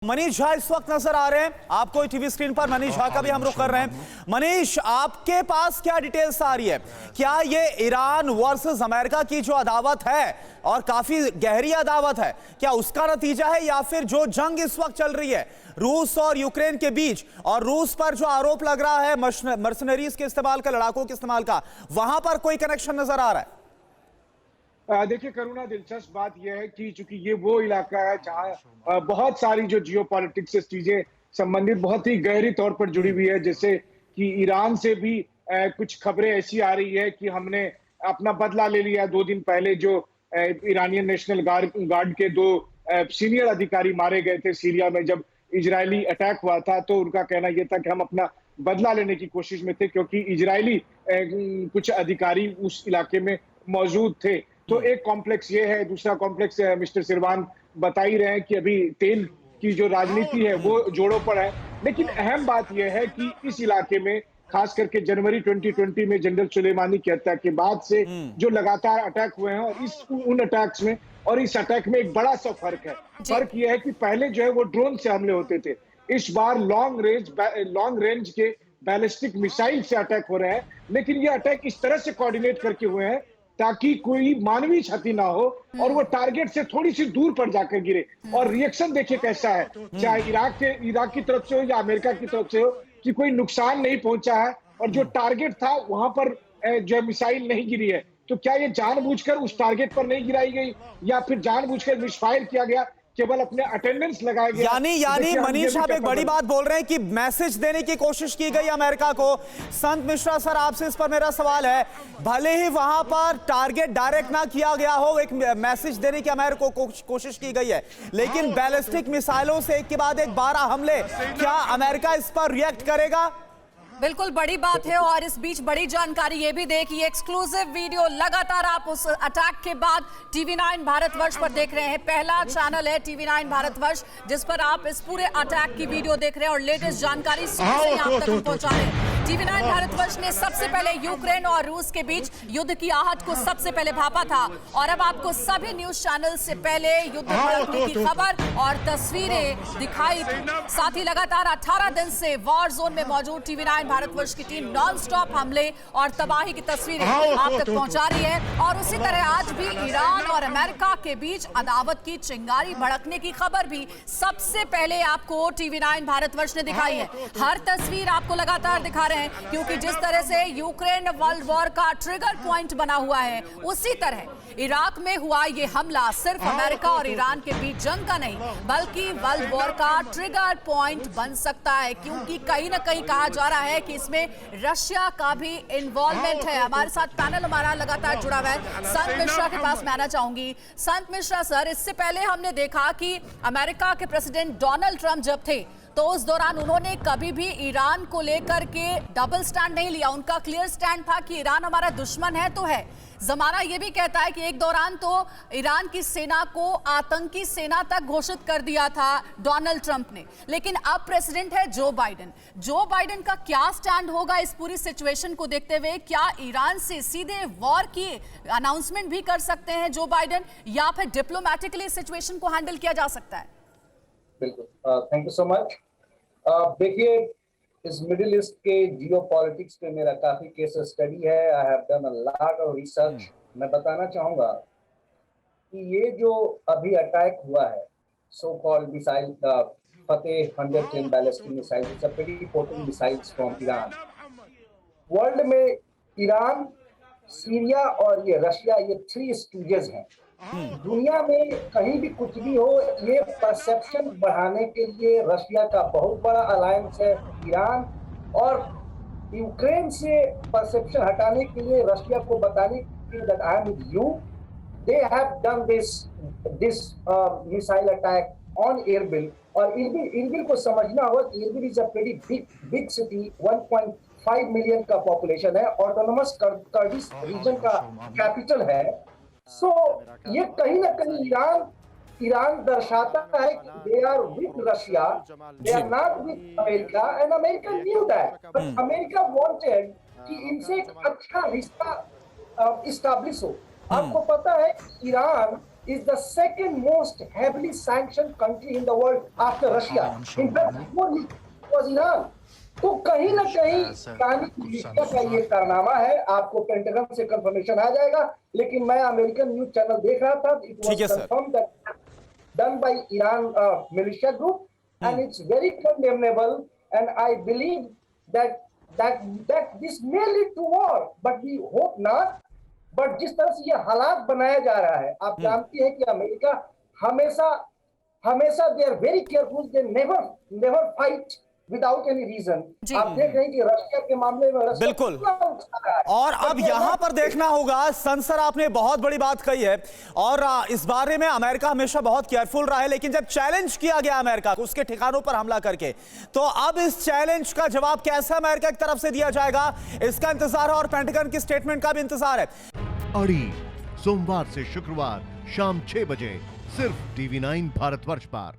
मनीष झा इस वक्त नजर आ रहे हैं आपको टीवी स्क्रीन पर। मनीष झा का भी हम रुख कर रहे हैं। मनीष, आपके पास क्या डिटेल्स आ रही है? क्या ये ईरान वर्सेस अमेरिका की जो अदावत है और काफी गहरी अदावत है, क्या उसका नतीजा है, या फिर जो जंग इस वक्त चल रही है रूस और यूक्रेन के बीच, और रूस पर जो आरोप लग रहा है मर्सनरीज के इस्तेमाल का, लड़ाकों के इस्तेमाल का, वहां पर कोई कनेक्शन नजर आ रहा है? देखिए करुणा, दिलचस्प बात यह है कि चूंकि ये वो इलाका है जहां बहुत सारी जो जियो पॉलिटिक्स से चीजें संबंधित बहुत ही गहरी तौर पर जुड़ी हुई है, जैसे कि ईरान से भी कुछ खबरें ऐसी आ रही है कि हमने अपना बदला ले लिया। 2 दिन पहले जो ईरानियन नेशनल गार्ड के 2 सीनियर अधिकारी मारे गए थे सीरिया में जब इजरायली अटैक हुआ था, तो उनका कहना यह था कि हम अपना बदला लेने की कोशिश में थे क्योंकि इजरायली कुछ अधिकारी उस इलाके में मौजूद थे। तो एक कॉम्प्लेक्स ये है। दूसरा कॉम्प्लेक्स मिस्टर सिरवान बता ही रहे हैं कि अभी तेल की जो राजनीति है वो जोड़ों पर है। लेकिन अहम बात यह है कि इस इलाके में खास करके जनवरी 2020 में जनरल सुलेमानी की हत्या के बाद से जो लगातार अटैक हुए हैं, और उन अटैक्स में और इस अटैक में एक बड़ा सा फर्क है। फर्क यह है कि पहले जो है वो ड्रोन से हमले होते थे, इस बार लॉन्ग रेंज के बैलिस्टिक मिसाइल से अटैक हो रहे हैं। लेकिन ये अटैक इस तरह से कोऑर्डिनेट करके हुए हैं ताकि कोई मानवीय क्षति ना हो और वो टारगेट से थोड़ी सी दूर पर जाकर गिरे। और रिएक्शन देखिए कैसा है, चाहे इराक की तरफ से हो या अमेरिका की तरफ से हो, कि कोई नुकसान नहीं पहुंचा है और जो टारगेट था वहां पर जो मिसाइल नहीं गिरी है। तो क्या ये जानबूझकर उस टारगेट पर नहीं गिराई गई या फिर जानबूझकर मिसफायर किया गया, केवल अपने अटेंडेंस लगाया गया? यानी मनीष साहब एक बड़ी बात बोल रहे हैं कि मैसेज देने की कोशिश की गई अमेरिका को। संत मिश्रा सर, आपसे इस पर मेरा सवाल है, भले ही वहां पर टारगेट डायरेक्ट ना किया गया हो, एक मैसेज देने की अमेरिका को कोशिश की गई है, लेकिन बैलिस्टिक मिसाइलों से एक के बाद एक 12 हमले, क्या अमेरिका इस पर रिएक्ट करेगा? बिल्कुल बड़ी बात है। और इस बीच बड़ी जानकारी ये भी देखिए, एक्सक्लूसिव वीडियो लगातार आप उस अटैक के बाद TV9 भारतवर्ष पर देख रहे हैं। पहला चैनल है TV9 भारतवर्ष जिस पर आप इस पूरे अटैक की वीडियो देख रहे हैं और लेटेस्ट जानकारी यहाँ तक पहुंचा रहे हैं। TV9 भारतवर्ष ने सबसे पहले यूक्रेन और रूस के बीच युद्ध की आहट को सबसे पहले भापा था, और अब आपको सभी न्यूज चैनल से पहले युद्ध भड़कने की खबर और तस्वीरें दिखाई। साथ ही लगातार 18 दिन से वॉर जोन में मौजूद TV9 भारतवर्ष की टीम नॉन स्टॉप हमले और तबाही की तस्वीरें आप तक पहुंचा रही है। और उसी तरह आज भी ईरान और अमेरिका के बीच अदावत की चिंगारी भड़कने की खबर भी सबसे पहले आपको TV9 भारतवर्ष ने दिखाई है। हर तस्वीर आपको लगातार दिखा रहे हैं, क्योंकि जिस तरह से यूक्रेन वर्ल्ड वॉर का ट्रिगर पॉइंट बना हुआ है, उसी तरह इराक में हुआ ये हमला सिर्फ अमेरिका और ईरान के बीच जंग का नहीं बल्कि वर्ल्ड वॉर का ट्रिगर पॉइंट बन सकता है, क्योंकि कहीं ना कहीं कहा जा रहा है कि इसमें रशिया का भी इन्वॉल्वमेंट है। हमारे साथ पैनल हमारा लगातार जुड़ा हुआ है। संत मिश्रा के पास मैं आना चाहूंगी। संत मिश्रा सर, इससे पहले हमने देखा कि अमेरिका के प्रेसिडेंट डोनाल्ड ट्रंप जब थे तो उस दौरान उन्होंने कभी भी ईरान को लेकर के डबल स्टैंड नहीं लिया। उनका क्लियर स्टैंड था कि ईरान हमारा दुश्मन है तो है। जमाना यह भी कहता है कि एक दौरान तो ईरान की सेना को आतंकी सेना तक घोषित कर दिया था डोनाल्ड ट्रंप ने, लेकिन अब प्रेसिडेंट है जो बाइडेन का क्या स्टैंड होगा इस पूरी सिचुएशन को देखते हुए? क्या ईरान से सीधे वॉर की अनाउंसमेंट भी कर सकते हैं जो बाइडेन, या फिर डिप्लोमेटिकली सिचुएशन को हैंडल किया जा सकता है? बिल्कुल, थैंक यू सो मच। देखिए, इस मिडिल ईस्ट के जियो पॉलिटिक्स पे मेरा काफी केस स्टडी है। I have done a lot of research. मैं बताना चाहूंगा कि ये जो अभी अटैक हुआ है, so called missile Fateh 110 ballistic missile, it's a very potent missiles from Iran. World में ईरान, सीरिया और ये रशिया, ये 3 स्टूजेस हैं। दुनिया में कहीं भी कुछ भी हो, ये परसेप्शन बढ़ाने के लिए रशिया का बहुत बड़ा अलायंस है ईरान, और यूक्रेन से परसेप्शन हटाने के लिए रशिया को बताने के लिए that I am with you, they have done this missile attack on Erbil. और इरबिल को समझना होगा कि Erbil is a very big city, 1.5 million का पॉपुलेशन है, ऑटोनोमस कर्डिश रीजन का कैपिटल है। सो ये कहीं ना कहीं ईरान दर्शाता है कि they are with Russia, they are not with America, and America knew that, but America wanted कि इनसे एक अच्छा रिश्ता इस्टेब्लिश हो। आपको पता है Iran is the second most heavily sanctioned country in the world after Russia. In fact, before it was Iran. तो कहीं ना कहीं अमेरिका का ये कारनामा है। आपको पेंटागन से कंफर्मेशन आ जाएगा, लेकिन मैं अमेरिकन न्यूज चैनल देख रहा था, it was confirmed that done by Iran militia group and it's very condemnable and I believe that this may lead to war, but we hope not. But जिस तरह से ये हालात बनाया जा रहा है, आप जानती हैं कि अमेरिका हमेशा they are very careful, they never fight without any reason. आप देख रहे हैं कि रशिया के मामले में बिल्कुल। और अब यहां पर देखना होगा, सर आपने बहुत बड़ी बात कही है और इस बारे में अमेरिका हमेशा बहुत केयरफुल रहा है, लेकिन जब चैलेंज किया गया अमेरिका को उसके ठिकानों पर हमला करके, तो अब इस चैलेंज का जवाब कैसे अमेरिका की तरफ से दिया जाएगा, इसका इंतजार है और पेंटागन की स्टेटमेंट का भी इंतजार है। अड़ी सोमवार से शुक्रवार शाम 6 बजे सिर्फ TV9 भारतवर्ष पर।